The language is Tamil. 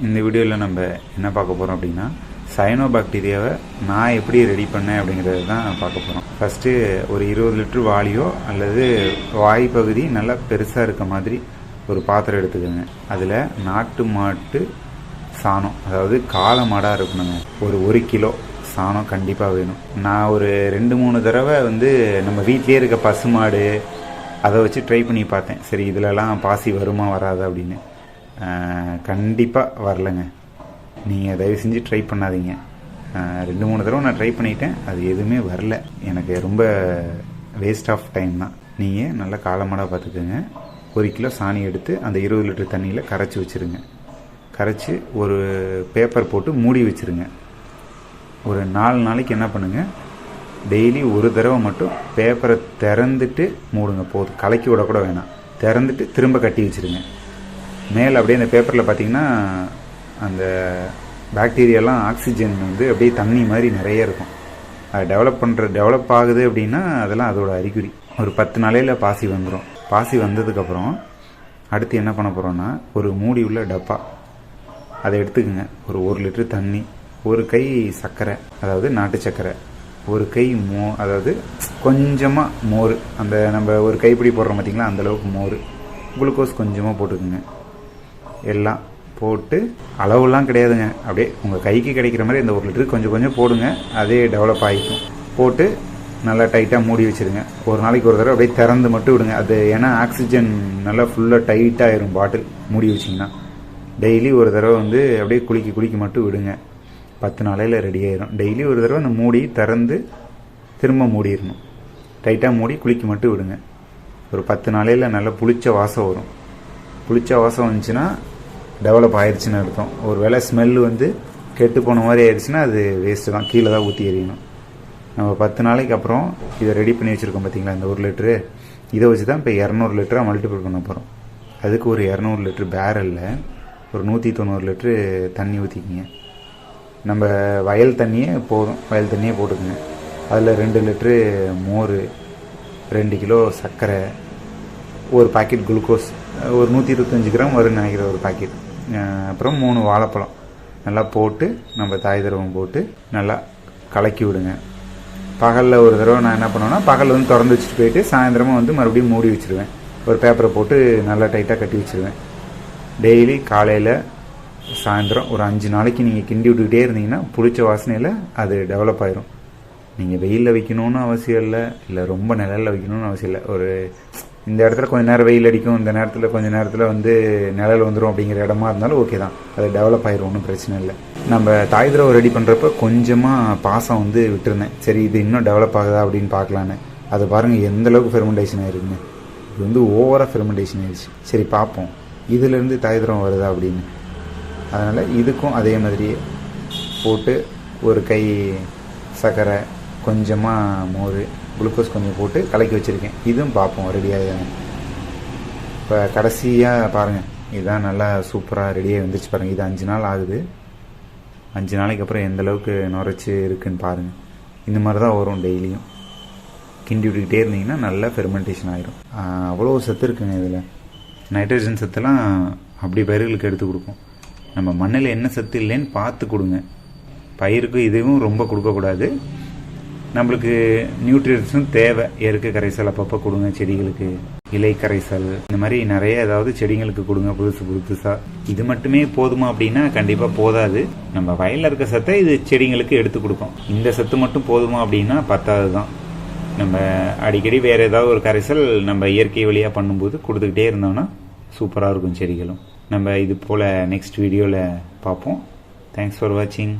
இந்த வீடியோவில் நம்ம என்ன பார்க்க போகிறோம் அப்படின்னா சயனோபாக்டீரியாவை நான் எப்படி ரெடி பண்ணேன் அப்படிங்கிறது தான் பார்க்க போகிறோம். ஃபஸ்ட்டு ஒரு 20 லிட்டர் வாளியோ அல்லது வாய் பகுதி நல்லா பெருசாக இருக்க மாதிரி ஒரு பாத்திரம் எடுத்துக்கோங்க. அதில் நாட்டு மாட்டு சாணம், அதாவது காளை மாடாக இருக்கணுங்க. ஒரு 1 கிலோ சாணம் கண்டிப்பாக வேணும். நான் ஒரு 2-3 தடவை நம்ம வீட்டிலே இருக்க பசுமாடு அதை வச்சு ட்ரை பண்ணி பார்த்தேன். சரி இதிலலாம் பாசி வருமா வராது அப்படின்னு. கண்டிப்பாக வரலைங்க. நீங்கள் தயவு செஞ்சு ட்ரை பண்ணாதீங்க. 2-3 தடவை நான் ட்ரை பண்ணிட்டேன், அது எதுவுமே வரல. எனக்கு ரொம்ப வேஸ்ட் ஆஃப் டைம் தான். நீங்கள் நல்லா காலமாடாக பார்த்துக்கோங்க. 1 கிலோ சாணி எடுத்து அந்த 20 லிட்டர் தண்ணியில் கரைச்சி வச்சுருங்க. கரைச்சி ஒரு பேப்பர் போட்டு மூடி வச்சுருங்க. ஒரு 4 நாளைக்கு என்ன பண்ணுங்கள், டெய்லி ஒரு தடவை மட்டும் பேப்பரை திறந்துட்டு மூடுங்க. போதும், கலக்கி விடக்கூட வேணாம். திறந்துட்டு திரும்ப கட்டி வச்சுருங்க. மேலே அப்படியே அந்த பேப்பரில் பார்த்தீங்கன்னா அந்த பாக்டீரியாலாம் ஆக்சிஜன் அப்படியே தண்ணி மாதிரி நிறைய இருக்கும். அது டெவலப் ஆகுது அப்படின்னா அதெல்லாம் அதோட அறிகுறி. ஒரு 10 நாளையில் பாசி வந்துடும். பாசி வந்ததுக்கப்புறம் அடுத்து என்ன பண்ண போகிறோன்னா, ஒரு மூடி உள்ள டப்பா அதை எடுத்துக்கோங்க. ஒரு 1 லிட்டர் தண்ணி, ஒரு கை சர்க்கரை, அதாவது நாட்டு சர்க்கரை, ஒரு கை அதாவது கொஞ்சமாக மோர், அந்த நம்ம ஒரு கைப்பிடி போடுறோம் பார்த்தீங்களா, அந்தளவுக்கு மோர், குளுக்கோஸ் கொஞ்சமாக போட்டுக்குங்க. எல்லாம் போட்டு அளவுலாம் கிடையாதுங்க, அப்படியே உங்கள் கைக்கு கிடைக்கிற மாதிரி இந்த 1 லிட்டருக்கு கொஞ்சம் கொஞ்சம் போடுங்க. அதே டெவலப் ஆகிக்கும். போட்டு நல்லா டைட்டாக மூடி வச்சுருங்க. ஒரு நாளைக்கு ஒரு தடவை அப்படியே திறந்து மட்டும் விடுங்க. அது ஏன்னா ஆக்சிஜன் நல்லா ஃபுல்லாக டைட்டாகிடும் பாட்டில் மூடி வச்சிங்கன்னா. டெய்லி ஒரு தடவை அப்படியே குளிக்க மட்டும் விடுங்க. 10 நாளையில் ரெடி ஆயிடும். டெய்லி ஒரு தடவை அந்த மூடி திறந்து திரும்ப மூடிடணும். டைட்டாக மூடி குளிக்க மட்டும் விடுங்க. ஒரு 10 நாளையில் நல்லா புளிச்ச வாசம் வரும். புளிச்ச வாசம் வந்துச்சுன்னா டெவலப் ஆயிடுச்சுன்னு அர்த்தம். ஒரு வேளை ஸ்மெல்லு கெட்டு போன மாதிரி ஆயிடுச்சுன்னா அது வேஸ்ட்டு தான், கீழே தான் ஊற்றி எறியணும். நம்ம 10 நாளைக்கு அப்புறம் இதை ரெடி பண்ணி வச்சுருக்கோம் பார்த்தீங்களா, இந்த 1 லிட்டரு, இதை வச்சு தான் இப்போ 200 லிட்டராக மல்டிபிள் பண்ண போகிறோம். அதுக்கு ஒரு 200 லிட்டர் பேரலில் ஒரு 190 லிட்டரு தண்ணி ஊற்றிக்கிங்க. நம்ம வயல் தண்ணியே போதும், வயல் தண்ணியே போட்டுக்குங்க. அதில் 2 லிட்டரு மோர், 2 கிலோ சர்க்கரை, ஒரு பாக்கெட் குளுக்கோஸ், ஒரு 125 கிராம் வரும்னு நினைக்கிற ஒரு பாக்கெட், அப்புறம் 3 வாழைப்பழம் நல்லா போட்டு நம்ம தாய் திரவம் போட்டு நல்லா கலக்கி விடுங்க. பகலில் ஒரு தடவை நான் என்ன பண்ணுவேன்னா, பகல் திறந்து வச்சுட்டு போயிட்டு சாயந்தரமாக மறுபடியும் மூடி வச்சுருவேன். ஒரு பேப்பரை போட்டு நல்லா டைட்டாக கட்டி வச்சுருவேன். டெய்லி காலையில் சாயந்தரம் ஒரு 5 நாளைக்கு நீங்கள் கிண்டி விட்டுக்கிட்டே இருந்தீங்கன்னா புளிச்ச வாசனையில் அது டெவலப் ஆயிரும். நீங்கள் வெயிலில் வைக்கணும்னு அவசியம் இல்லை ரொம்ப நிழலில் வைக்கணும்னு அவசியம் இல்லை. ஒரு இந்த இடத்துல கொஞ்சம் நேரம் வெயில் அடிக்கும், இந்த நேரத்தில் கொஞ்சம் நேரத்தில் நிழல் வந்துடும் அப்படிங்கிற இடமா இருந்தாலும் ஓகே தான். அது டெவலப் ஆயிரும், ஒன்றும் பிரச்சனை இல்லை. நம்ம தாய் திரவம் ரெடி பண்ணுறப்ப கொஞ்சமாக பாசம் விட்டுருந்தேன். சரி இது இன்னும் டெவலப் ஆகுதா அப்படின்னு பார்க்கலான்னு. அது பாருங்கள் எந்தளவுக்கு ஃபெர்மெண்டேஷன் ஆயிருக்குங்க. இது ஓவராக ஃபெர்மெண்டேஷன் ஆயிடுச்சு. சரி பார்ப்போம் இதுலேருந்து தாய் திரவம் வருதா அப்படின்னு. அதனால் இதுக்கும் அதே மாதிரியே போட்டு ஒரு கை சர்க்கரை, கொஞ்சமாக மோர், குளுக்கோஸ் கொஞ்சம் போட்டு கலக்கி வச்சுருக்கேன். இதுவும் பார்ப்போம் ரெடியாக. இப்போ கடைசியாக பாருங்கள், இதுதான் நல்லா சூப்பராக ரெடியாக வந்துச்சு பாருங்கள். இது 5 நாள் ஆகுது. 5 நாளைக்கு அப்புறம் எந்தளவுக்கு நுரைச்சி இருக்குன்னு பாருங்கள். இந்த மாதிரி தான் வரும். டெய்லியும் கிண்டி விட்டுக்கிட்டே இருந்தீங்கன்னா நல்லா ஃபெர்மெண்டேஷன் ஆகிரும். அவ்வளோ சத்து இருக்குங்க இதில். நைட்ரஜன் சத்துலாம் அப்படி பயிர்களுக்கு எடுத்து கொடுக்கும். நம்ம மண்ணில் என்ன சத்து இல்லைன்னு பார்த்து கொடுங்க. பயிருக்கு இதுவும் ரொம்ப கொடுக்கக்கூடாது. நம்மளுக்கு நியூட்ரியன்ஸும் தேவை. இயற்கை கரைசல் அப்பப்போ கொடுங்க. செடிகளுக்கு இலை கரைசல் இந்த மாதிரி நிறைய ஏதாவது செடிங்களுக்கு கொடுங்க புதுசாக. இது மட்டுமே போதுமா அப்படின்னா கண்டிப்பாக போதாது. நம்ம வயலில் இருக்க சத்தை இது செடிங்களுக்கு எடுத்து கொடுக்கும். இந்த சத்து மட்டும் போதுமா அப்படின்னா பத்தாது தான். நம்ம அடிக்கடி வேறு ஏதாவது ஒரு கரைசல் நம்ம இயற்கை வழியாக பண்ணும்போது கொடுத்துக்கிட்டே இருந்தோம்னா சூப்பராக இருக்கும் செடிகளும். நம்ம இது போல் நெக்ஸ்ட் வீடியோவில் பார்ப்போம். தேங்க்ஸ் ஃபார் வாட்சிங்.